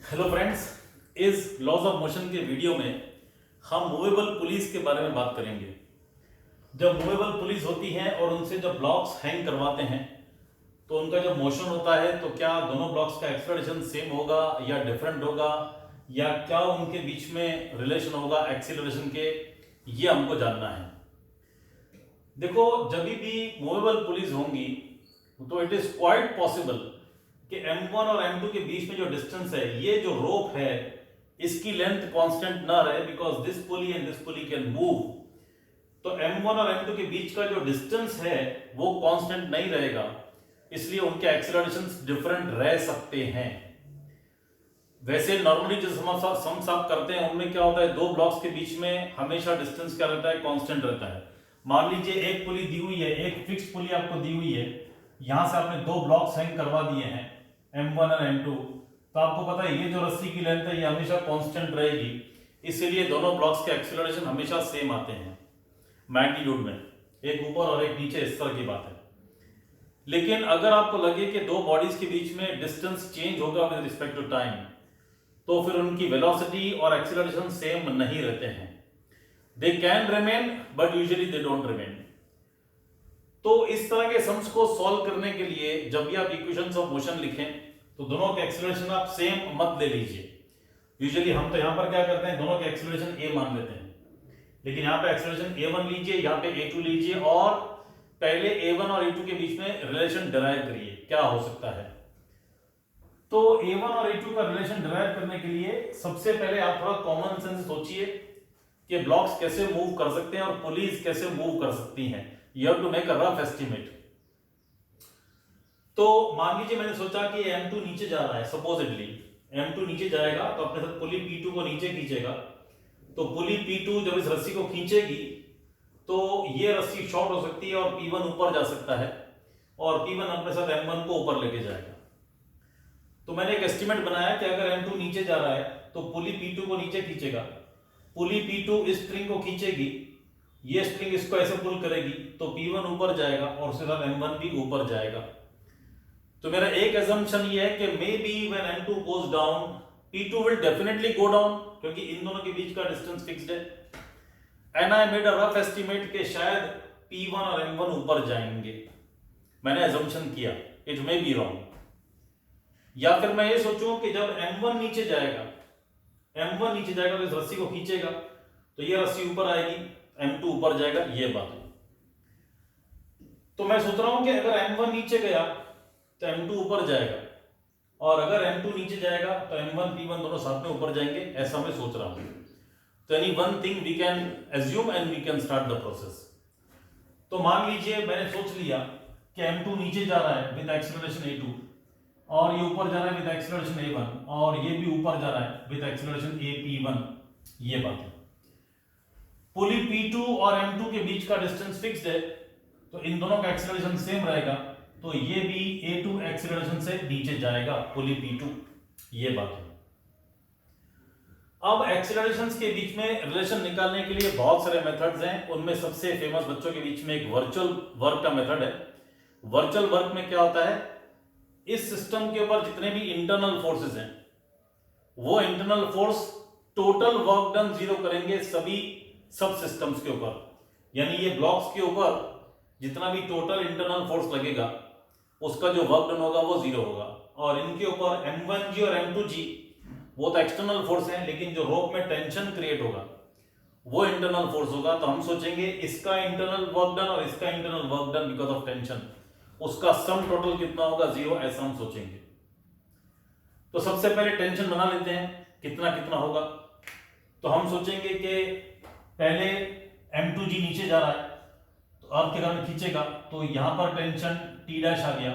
Hello friends, इस laws of motion के video में हम मूवेबल पुलीज के बारे में बात करेंगे। जब मूवेबल पुलीज होती हैं और उनसे जब ब्लॉक्स हैंग करवाते हैं तो उनका जब मोशन होता है तो क्या दोनों ब्लॉक्स का एक्सेलरेशन सेम होगा या डिफरेंट होगा, या क्या उनके बीच में रिलेशन होगा एक्सीलरेशन के, ये हमको जानना है। देखो, जब भी मूवेबल पुलीज होंगी तो इट इज क्वाइट पॉसिबल कि M1 और M2 के बीच में जो डिस्टेंस है, ये जो रोप है, इसकी लेंथ कांस्टेंट ना रहे, because this pulley and this pulley can move. तो M1 और M2 के बीच का जो डिस्टेंस है वो कांस्टेंट नहीं रहेगा, इसलिए उनके एक्सेलरेशंस डिफरेंट रह सकते हैं। वैसे नॉर्मली जो सम्स आप करते हैं उनमें क्या होता है, दो ब्लॉक्स के बीच में हमेशा डिस्टेंस क्या रहता है, कांस्टेंट रहता है। मान लीजिए एक पुली दी हुई है, एक फिक्स पुली आपको दी हुई है, यहां से आपने दो ब्लॉक्स हैंग करवा दिए हैं M1 और M2, तो आपको पता है ये जो रस्सी की लेंथ है ये हमेशा कांस्टेंट रहेगी, इसीलिए दोनों ब्लॉक्स के एक्सेलरेशन हमेशा सेम आते हैं मैग्नीट्यूड में, एक ऊपर और एक नीचे, इस तरह की बात है। लेकिन अगर आपको लगे कि दो बॉडीज के बीच में डिस्टेंस चेंज होगा विद रिस्पेक्ट टू टाइम, तो फिर उनकी वेलोसिटी और एक्सेलरेशन सेम नहीं रहते हैं। They can remain but usually they don't remain. तो इस तरह के सम्स को सॉल्व करने के लिए जब भी आप इक्वेशंस ऑफ मोशन लिखें तो दोनों के एक्सेलरेशन आप सेम मत ले लीजिए। यूजुअली हम तो यहां पर क्या करते हैं, दोनों के एक्सेलरेशन a मान लेते हैं, लेकिन यहां पे एक्सेलरेशन a1 लीजिए, यहां पे a2 लीजिए, और पहले a1 और a2 के बीच में रिलेशन डिराइव करिए, क्या हो सकता है। तो a1 और a2 का रिलेशन डिराइव करने के लिए सबसे पहले आप थोड़ा कॉमन सेंस सोचिए कि ब्लॉक्स कैसे मूव कर सकते हैं और पुलीज कैसे मूव कर सकती हैं। You have to make a rough estimate। तो मान लीजिए मैंने सोचा कि M2 नीचे जा रहा है, सपोजिटली M2 नीचे जाएगा तो अपने साथ पुली P2 को नीचे खींचेगा, तो पुली P2 जब इस रस्सी को खींचेगी तो ये रस्सी शॉर्ट हो सकती है और P1 ऊपर जा सकता है, और P1 अपने साथ M1 को ऊपर लेके जाएगा। तो मैंने एक एस्टिमेट बनाया कि अगर M2 नीचे जा रहा है तो पुली P2 को नीचे खींचेगा, पुली P2 इस स्ट्रिंग को खींचेगी, ये स्ट्रिंग इसको ऐसे पुल करेगी, तो P1 ऊपर जाएगा और उसके साथ M1 भी ऊपर जाएगा। तो मेरा एक assumption ये है कि may be when M2 goes down P2 will definitely go down, क्योंकि इन दोनों के बीच का डिस्टेंस फिक्स्ड है। And I made a rough estimate कि शायद P1 और M1 ऊपर जाएंगे, मैंने assumption किया, इट मे बी रॉन्ग। या फिर मैं ये सोचूं कि जब M1 नीचे जाएगा तो इस रस्सी को खींचेगा तो ये रस्सी ऊपर आएगी, M2 ऊपर जाएगा, ये बात है। तो मैं सोच रहा हूं कि अगर M1 नीचे गया तो M2 ऊपर जाएगा, और अगर M2 नीचे जाएगा तो M1 P1 दोनों साथ में ऊपर जाएंगे, ऐसा मैं सोच रहा हूं। तो any one thing we can assume and we can start the process. तो मान लीजिए मैंने सोच लिया कि M2 नीचे जा रहा है विद एक्सेलरेशन A2, और ये ऊपर जा रहा है विद एक्सेलरेशन A1, और ये भी ऊपर जा रहा है विद एक्सेलरेशन AP1, ये बात है। पुली P2 और M2 के बीच का डिस्टेंस फिक्स्ड है, तो इन दोनों का एक्सेलरेशन सेम रहेगा, तो ये भी A2 एक्सेलरेशन से नीचे जाएगा, पुली P2, ये बात है। अब एक्सेलरेशंस के बीच में रिलेशन निकालने के लिए बहुत सारे मेथड्स हैं, उनमें सबसे फेमस बच्चों के बीच में एक वर्चुअल वर्क का मेथड है। वर्चुअल वर्क में क्या होता है, इस सिस्टम के ऊपर जितने भी इंटरनल फोर्सेस हैं, वो internal force total work done zero करेंगे सभी सब सिस्टम्स के ऊपर, यानी ये ब्लॉक्स के ऊपर जितना भी टोटल इंटरनल फोर्स लगेगा उसका जो वर्क डन होगा वो जीरो होगा। और इनके ऊपर M1G और M2G वो तो एक्सटर्नल फोर्स हैं, लेकिन जो रोप में टेंशन क्रिएट होगा वो इंटरनल फोर्स होगा। तो हम सोचेंगे इसका इंटरनल वर्क डन और इसका internal work done because of tension, उसका सम टोटल कितना होगा, जीरो, ऐसा हम सोचेंगे। तो सबसे पहले टेंशन बना लेते हैं, कितना कितना होगा। तो हम सोचेंगे कि पहले M2G नीचे जा रहा है तो अर्थ के कारण खींचेगा, तो यहां पर टेंशन T डैश आ गया,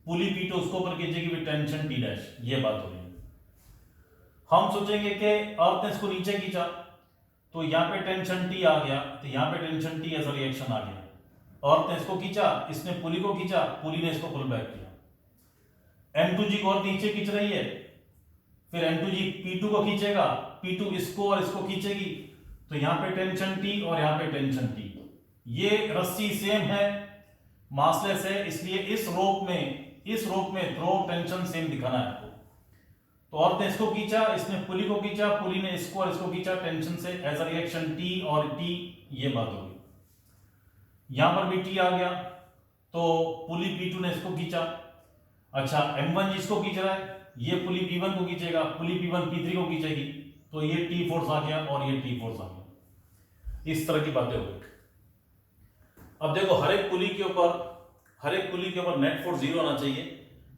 पुली P2 उसको ऊपर खींचेगी विद टेंशन T डैश, ये बात हो रही है। हम सोचेंगे कि अर्थ ने इसको नीचे खींचा तो यहां पे टेंशन T आ गया, तो यहां पे टेंशन T ऐसा रिएक्शन आ गया, अर्थ ने इसको खींचा, इसने पुली को खींचा, पुली ने इसको पुल बैक किया। M2G को और नीचे खींच रही है, फिर M2G P2 को खींचेगा, P2 इसको और इसको खींचेगी, तो यहां पे टेंशन T और यहां पे टेंशन T। ये रस्सी सेम है, मासलेस है, इसलिए इस रोप में थ्रो टेंशन सेम दिखाना है आपको। तो औरत ने इसको खींचा, इसने पुली को खींचा, पुली ने इसको और इसको खींचा टेंशन से, एज अ रिएक्शन टी और टी, ये बात होगी। यहां पर भी टी आ गया तो पुली P2 ने इसको खींचा। अच्छा M1 जिसको खींच रहा है, ये पुली P1 को खींचेगा, पुली P1 P3 को खींचेगी, तो ये T फोर्स आ गया और ये T फोर्स आ गया। इस तरह की बातें हो गई। अब देखो हर एक पुली के ऊपर नेट फोर्स 0 आना चाहिए।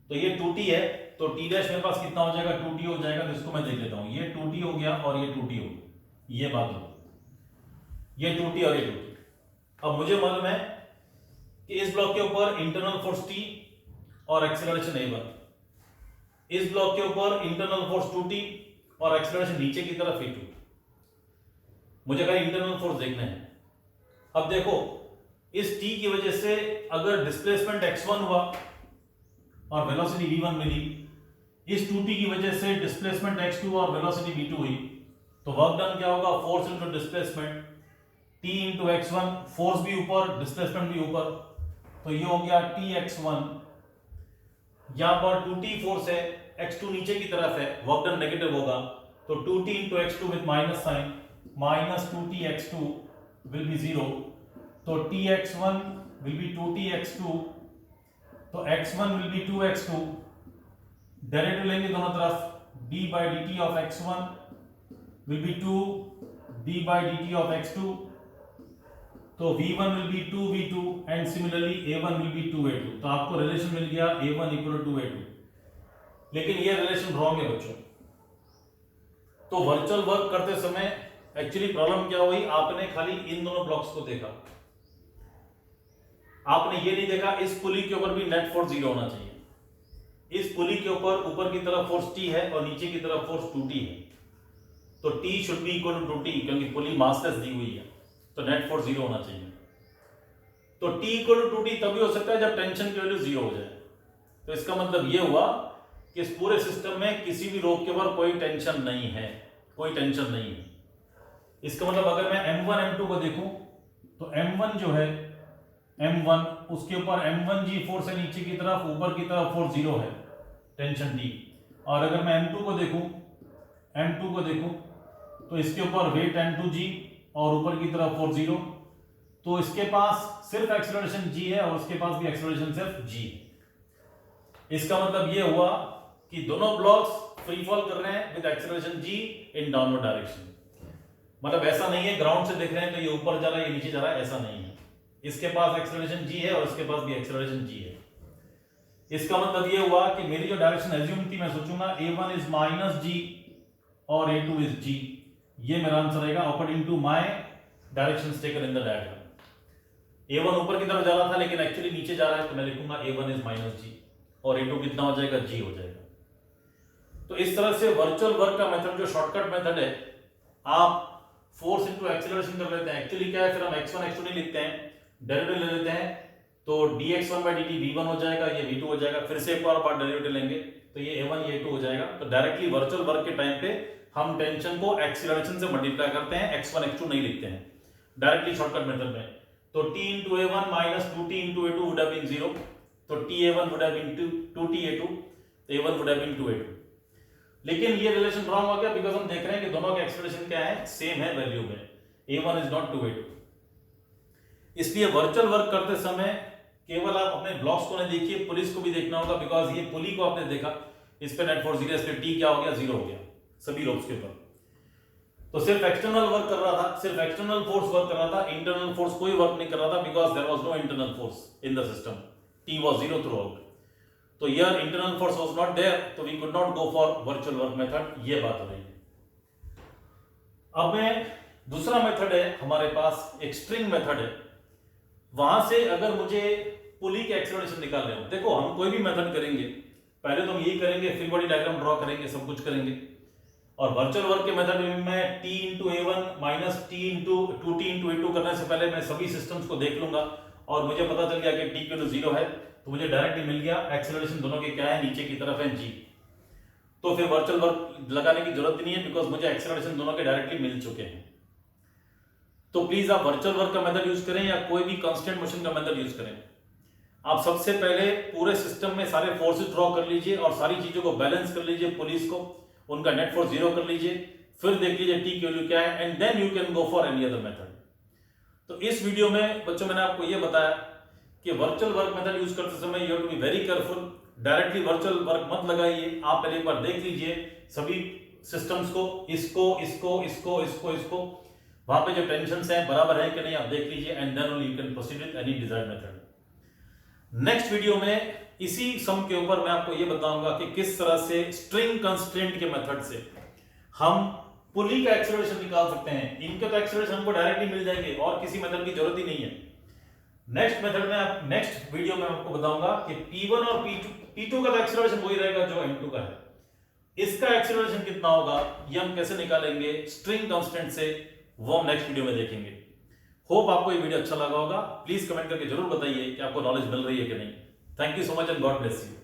तो ये 2T है, तो T डैश मेरे पास कितना हो जाएगा, 2T हो जाएगा। तो इसको मैं देख लेता हूं, ये 2T हो गया और ये 2T हो गया, ये बात हो, ये 2T और ये 2T। अब मुझे मालूम है कि इस ब्लॉक के ऊपर इंटरनल फोर्स T और एक्सेलरेशन A1, इस ब्लॉक के ऊपर इंटरनल फोर्स 2T और एक्सेलरेशन नीचे की तरफ A2। मुझे कहीं इंटरनल फोर्स देखना है। अब देखो इस T की वजह से अगर डिस्प्लेसमेंट x1 हुआ और वेलोसिटी v1 मिली, इस 2T की वजह से डिस्प्लेसमेंट x2 और वेलोसिटी v2 हुई, तो वर्क डन क्या होगा, force into displacement, T into x1, force भी ऊपर डिस्प्लेसमेंट भी ऊपर, तो ये हो गया Tx1। यहां पर 2T फोर्स है, x2 नीचे की तरफ है, वर्क डन नेगेटिव होगा, तो 2T into x2 with minus sign, minus 2T x2 will be 0, तो Tx1 will be 2T x2, तो x1 will be 2x2, derivative लेंगे दोनों तरफ, d by dt of x1 will be 2 d by dt of x2, तो v1 will be 2v2 and similarly a1 will be 2a2। तो आपको relation मिल गया a1 equal to 2a2, लेकिन ये relation wrong है बच्चों। तो वर्चुअल वर्क करते समय एक्चुअली प्रॉब्लम क्या हुई, आपने खाली इन दोनों ब्लॉक्स को देखा, आपने ये नहीं देखा इस पुली के ऊपर भी नेट फोर्स 0 होना चाहिए। इस पुली के ऊपर की तरफ फोर्स T है और नीचे की तरफ फोर्स 2T है, तो T should be equal to 2T, क्योंकि पुली मासलेस दी हुई है, तो नेट फोर्स 0 होना चाहिए। तो T इक्वल टू 2T तभी हो सकता है जब टेंशन की वैल्यू 0 हो जाए। तो इसका मतलब ये हुआ कि इस पूरे सिस्टम में किसी भी रोप के ऊपर कोई टेंशन नहीं है, कोई टेंशन नहीं है। इसका मतलब अगर मैं M1 M2 को देखूं तो M1 जो है, M1 उसके ऊपर M1G फोर्स है नीचे की तरफ, ऊपर की तरफ फोर्स 0 है, टेंशन T। और अगर मैं M2 को देखूं तो इसके ऊपर वेट M2G और ऊपर की तरफ फोर्स 0, तो इसके पास सिर्फ एक्सेलरेशन G है और उसके पास भी एक्सेलरेशन सिर्फ G है। इसका मतलब ये हुआ कि दोनों ब्लॉक्स फ्री फॉल कर रहे हैं with acceleration G in downward direction. मतलब ऐसा नहीं है ग्राउंड से देख रहे हैं तो ये ऊपर जा रहा है ये नीचे जा रहा है, ऐसा नहीं है। इसके पास एक्सेलरेशन G है और इसके पास भी एक्सेलरेशन G है। इसका मतलब ये हुआ कि मेरी जो डायरेक्शन एज्यूम थी, मैं सोचूंगा a1 इज माइनस G और a2 इज G, ये मेरा आंसर रहेगा according to my directions taken in the diagram. a1 ऊपर की तरफ जा रहा था लेकिन एक्चुअली नीचे जा रहा है, तो मैं लिखूंगा a1 इज माइनस G और a2 कितना हो जाएगा, G हो जाएगा। तो इस तरह से वर्चुअल वर्क का मेथड जो शॉर्टकट मेथड है, आप फोर्स इनटू एक्सेलरेशन कर लेते हैं। एक्चुअली क्या है, फिर हम x1 x2 नहीं लिखते हैं, डेरिवेटिव ले लेते हैं, तो dx1 by dt v1 हो जाएगा, ये v2 हो जाएगा। फिर से एक और बार डेरिवेटिव लेंगे तो ये a1 ये a2 हो जाएगा। तो डायरेक्टली वर्चुअल वर्क के टाइम पे हम टेंशन को एक्सीलरेशन से मल्टीप्लाई करते हैं, x1 x2 नहीं लिखते हैं डायरेक्टली शॉर्टकट मेथड में। तो t into a1 minus 2t into a2 would have been 0, तो ta1 would have been 2ta2, a1 would have been 2a2। लेकिन ये रिलेशन रॉन्ग हो गया बिकॉज हम देख रहे हैं कि दोनों का एक्सेलरेशन क्या है, सेम है वैल्यू में, a1 is not 2a2। इसलिए वर्चुअल वर्क करते समय केवल आप अपने ब्लॉक्स को नहीं देखिए, पुलिस को भी देखना होगा, बिकॉज ये पुली को आपने देखा, इस पे नेट फोर्स 0, इस पे टी क्या हो गया, 0 हो गया सभी रोप्स के ऊपर। तो सिर्फ एक्सटर्नल वर्क कर रहा था, सिर्फ एक्सटर्नल फोर्स वर्क कर रहा था, इंटरनल फोर्स कोई वर्क नहीं कर रहा था, because there was no internal force in the system, T was 0 throughout. तो here internal force was not there, तो we could not go for virtual work method, ये बात हो रही है। अब में दूसरा मेथड है हमारे पास, एक स्ट्रिंग मेथड है। वहां से अगर मुझे पुली के एक्सेलरेशन निकालने हो, देखो हम कोई भी मेथड करेंगे, पहले तो हम यही करेंगे, फ्री बॉडी डायग्राम ड्रॉ करेंगे, सब कुछ करेंगे। और वर्चुअल वर्क के मेथड में मैं t into a1 minus t into 2t into a2 करने से पहले मैं सभी सिस्टम्स को देख लूंगा और मुझे पता चल गया कि t इक्वल टू 0 है, तो मुझे डायरेक्टली मिल गया एक्सेलरेशन दोनों के क्या है, नीचे की तरफ है g। तो फिर वर्चुअल वर्क लगाने की जरूरत नहीं है बिकॉज मुझे एक्सेलरेशन दोनों के डायरेक्टली मिल चुके हैं। तो प्लीज आप वर्चुअल वर्क का मेथड यूज करें या कोई भी कांस्टेंट मोशन का मेथड यूज करें। आप सबसे पहले पूरे सिस्टम में सारे फोर्सेस ड्रॉ कर लीजिए और सारी चीजों को बैलेंस कर लीजिए पुलिस को, उनका नेट फोर्स 0 कर लीजिए, फिर देख लीजिए टी की वैल्यू क्या है, and then you can go for any other method. तो इस वीडियो में बच्चों मैंने आपको यह बताया कि वर्चुअल वर्क मेथड यूज करते समय you have to be very careful. Directly virtual work मत लगाइए, आप पहले एक बार देख लीजिए सभी सिस्टम्स को, इसको इसको इसको इसको इसको, वहां पे जो टेंशन्स हैं बराबर है कि नहीं आप देख लीजिए, and then only you can proceed with any desired method. Next video में इसी सम के ऊपर मैं आपको यह बताऊंगा कि किस तरह से स्ट्रिंग कंस्ट्रेंट के मेथड से हम पुली का एक्सेलरेशन निकाल सकते हैं। इनके तो एक्सेलरेशन हमको डायरेक्टली मिल जाएंगे और किसी मेथड की जरूरत ही नहीं है। नेक्स्ट मेथड में, नेक्स्ट वीडियो में आपको बताऊंगा कि P1 और P2 का तो एक्सेलरेशन वही रहेगा जो M2 का है, इसका एक्सेलरेशन कितना होगा ये हम कैसे निकालेंगे स्ट्रिंग कांस्टेंट से, वो हम नेक्स्ट वीडियो में देखेंगे। होप आपको ये वीडियो अच्छा लगा होगा। प्लीज कमेंट करके जरूर बताइए कि आपको नॉलेज मिल रही है कि नहीं। Thank you so much and God bless you.